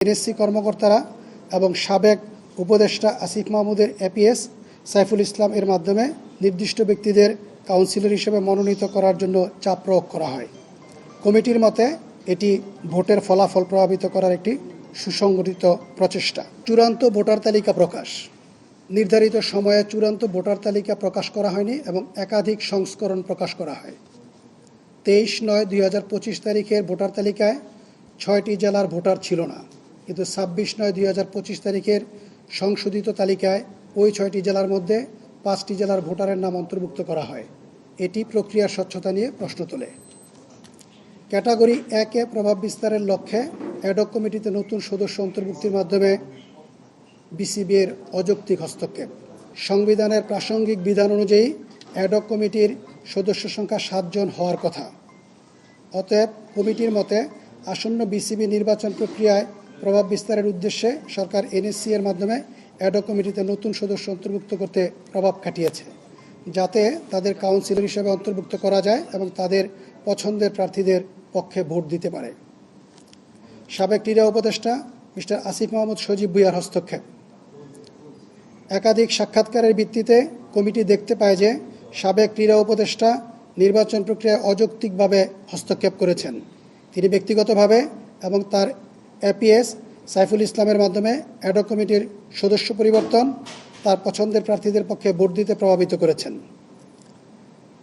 NSC কর্মকর্তারা এবং সাবেক উপদেষ্টা আসিফ মাহমুদের এপিএস সাইফুল ইসলাম এর মাধ্যমে নির্দিষ্ট ব্যক্তিদের কাউন্সিলর হিসেবে মনোনীত করার জন্য চাপ প্রয়োগ করা হয়। কমিটির মতে এটি ভোটের ফলাফল প্রভাবিত করার একটি সুসংগঠিত প্রচেষ্টা। চূড়ান্ত ভোটার তালিকা প্রকাশ। নির্ধারিত সময়ে চূড়ান্ত ভোটার তালিকা প্রকাশ করা হয়নি এবং একাধিক সংস্করণ প্রকাশ করা হয়। 23/9/2025 তারিখের ভোটার তালিকায় 6টি জেলার ভোটার ছিল না, কিন্তু 26/9/2025 তারিখের সংশোধিত তালিকায় ওই 6টি জেলার মধ্যে 5টি জেলার ভোটারের নাম অন্তর্ভুক্ত করা হয়। এটি প্রক্রিয়ার স্বচ্ছতা নিয়ে প্রশ্ন তোলে। ক্যাটাগরি 1-এ প্রভাব বিস্তারের লক্ষ্যে অ্যাডহক কমিটিতে নতুন সদস্য অন্তর্ভুক্তির মাধ্যমে বিসিবির অযৌক্তিক হস্তক্ষেপ। সংবিধানের প্রাসঙ্গিক বিধান অনুযায়ী অ্যাডহক কমিটির সদস্য সংখ্যা 7 জন হওয়ার কথা। অতএব কমিটির মতে আসন্ন বিসিবি নির্বাচন প্রক্রিয়ায় প্রভাব বিস্তারের উদ্দেশ্যে সরকার এনএসসি এর মাধ্যমে অ্যাডহক কমিটিতে নতুন সদস্য অন্তর্ভুক্ত করতে প্রভাব খাটিয়েছে, যাতে তাদের কাউন্সিলর হিসেবে অন্তর্ভুক্ত করা যায় এবং তাদের পছন্দের প্রার্থীদের পক্ষে ভোট দিতে পারে। সাবেক ক্রীড়া উপদেষ্টা মিস্টার আসিফ মাহমুদ সজীব ভুঁইয়ার হস্তক্ষেপ। একাধিক সাক্ষাৎকারের ভিত্তিতে কমিটি দেখতে পায় যে সাবেক ক্রীড়া উপদেষ্টা নির্বাচন প্রক্রিয়ায় অযৌক্তিকভাবে হস্তক্ষেপ করেছেন। তিনি ব্যক্তিগতভাবে এবং তার এপিএস সাইফুল ইসলামের মাধ্যমে অ্যাডহক কমিটির সদস্য পরিবর্তন তার পছন্দের প্রার্থীদের পক্ষে ভোট দিতে প্রভাবিত করেছেন।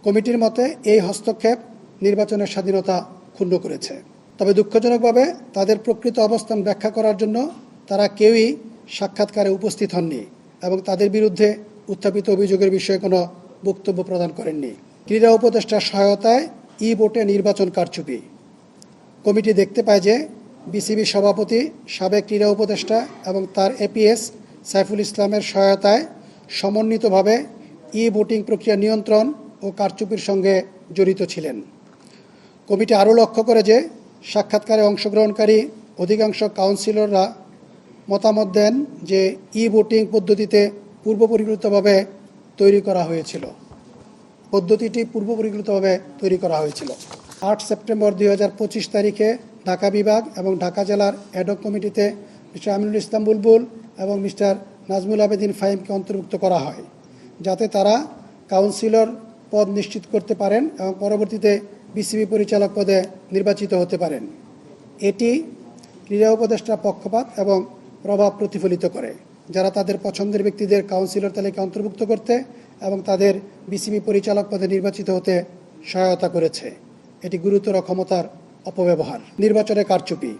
কমিটির মতে এই হস্তক্ষেপ নির্বাচনের স্বাধীনতা ক্ষুণ্ণ করেছে। তবে দুঃখজনকভাবে তাদের প্রকৃত অবস্থান ব্যাখ্যা করার জন্য তারা কেউই সাক্ষাৎকারে উপস্থিত হননি এবং তাদের বিরুদ্ধে উত্থাপিত অভিযোগের বিষয়ে কোনো বক্তব্য প্রদান করেননি। ক্রীড়া উপদেষ্টার সহায়তায় ভোটে নির্বাচন কারচুপি। কমিটি দেখতে পায় যে বিসিবি সভাপতি সাবেক ক্রীড়া উপদেষ্টা এবং তার এপিএস সাইফুল ইসলামের সহায়তায় সমন্বিতভাবে ভোটিং প্রক্রিয়া নিয়ন্ত্রণ ও কারচুপির সঙ্গে জড়িত ছিলেন। কমিটি আরও লক্ষ্য করে যে সাক্ষাৎকারে অংশগ্রহণকারী অধিকাংশ কাউন্সিলররা মতামত দেন যে ভোটিং পদ্ধতিতে পূর্বপরিকল্পিতভাবে তৈরি করা হয়েছিল। পদ্ধতিটি পূর্বপরিকল্পিতভাবে তৈরি করা হয়েছিল। 8 সেপ্টেম্বর 2025 তারিখে ঢাকা বিভাগ এবং ঢাকা জেলার অ্যাডহক কমিটিতে মিস্টার আমিনুল ইসলাম বুলবুল এবং মিস্টার নাজমুল আবেদিন ফাহিমকে অন্তর্ভুক্ত করা হয়, যাতে তারা কাউন্সিলর পদ নিশ্চিত করতে পারেন এবং পরবর্তীতে বিসিবি পরিচালক পদে নির্বাচিত হতে পারেন। এটি ক্রীড়া উপদেষ্টার পক্ষপাত এবং প্রভাব প্রতিফলিত করে, যারা তাদের পছন্দের ব্যক্তিদের কাউন্সিলর তালিকা অন্তর্ভুক্ত করতে এবং তাদের বিসিবি পরিচালক পদে নির্বাচিত হতে সহায়তা করেছে। এটি গুরুতর ক্ষমতার অপব্যবহার। নির্বাচনে কারচুপি।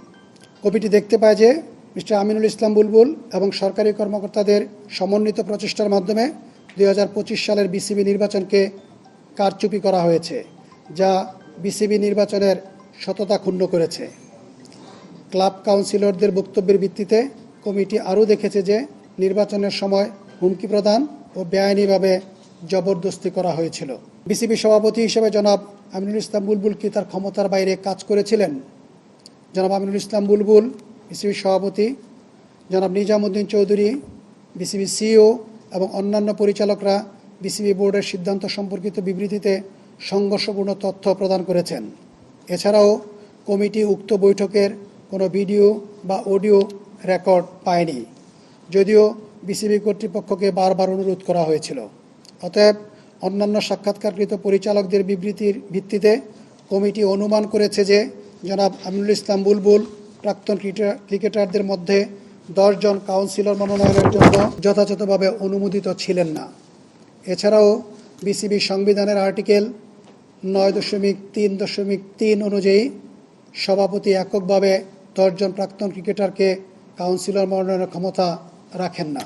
কমিটি দেখতে পায় যে মিস্টার আমিনুল ইসলাম বুলবুল এবং সরকারি কর্মকর্তাদের সমন্বিত প্রচেষ্টার মাধ্যমে 2025 সালের বিসিবি নির্বাচনকে কারচুপি করা হয়েছে, যা বিসিবি নির্বাচনের সততা ক্ষুণ্ণ করেছে। ক্লাব কাউন্সিলরদের বক্তব্যের ভিত্তিতে কমিটি আরও দেখেছে যে নির্বাচনের সময় হুমকি প্রদান ও বেআইনিভাবে জবরদস্তি করা হয়েছিল। বিসিবি সভাপতি হিসেবে জনাব আমিনুল ইসলাম বুলবুল কি তার ক্ষমতার বাইরে কাজ করেছিলেন? জনাব আমিনুল ইসলাম বুলবুল, বিসিবি সভাপতি, জনাব নিজামুদ্দিন চৌধুরী, বিসিবি সিইও এবং অন্যান্য পরিচালকরা বিসিবি বোর্ডের সিদ্ধান্ত সম্পর্কিত বিবৃতিতে সংঘর্ষপূর্ণ তথ্য প্রদান করেছেন। এছাড়াও কমিটি উক্ত বৈঠকের কোনো ভিডিও বা অডিও রেকর্ড পায়নি, যদিও বিসিবি কর্তৃপক্ষকে বারবার অনুরোধ করা হয়েছিল। অতএব অন্যান্য সাক্ষাৎকারকৃত পরিচালকদের বিবৃতির ভিত্তিতে কমিটি অনুমান করেছে যে জনাব আমিনুল ইসলাম বুলবুল প্রাক্তন ক্রিকেটারদের মধ্যে 10 জন কাউন্সিলর মনোনয়নের জন্য যথাযথভাবে অনুমোদিত ছিলেন না। এছাড়াও বিসিবি সংবিধানের আর্টিকেল 9.3.3 অনুযায়ী সভাপতি এককভাবে 10 জন প্রাক্তন ক্রিকেটারকে কাউন্সিলর মনোনয়নের ক্ষমতা রাখেন না।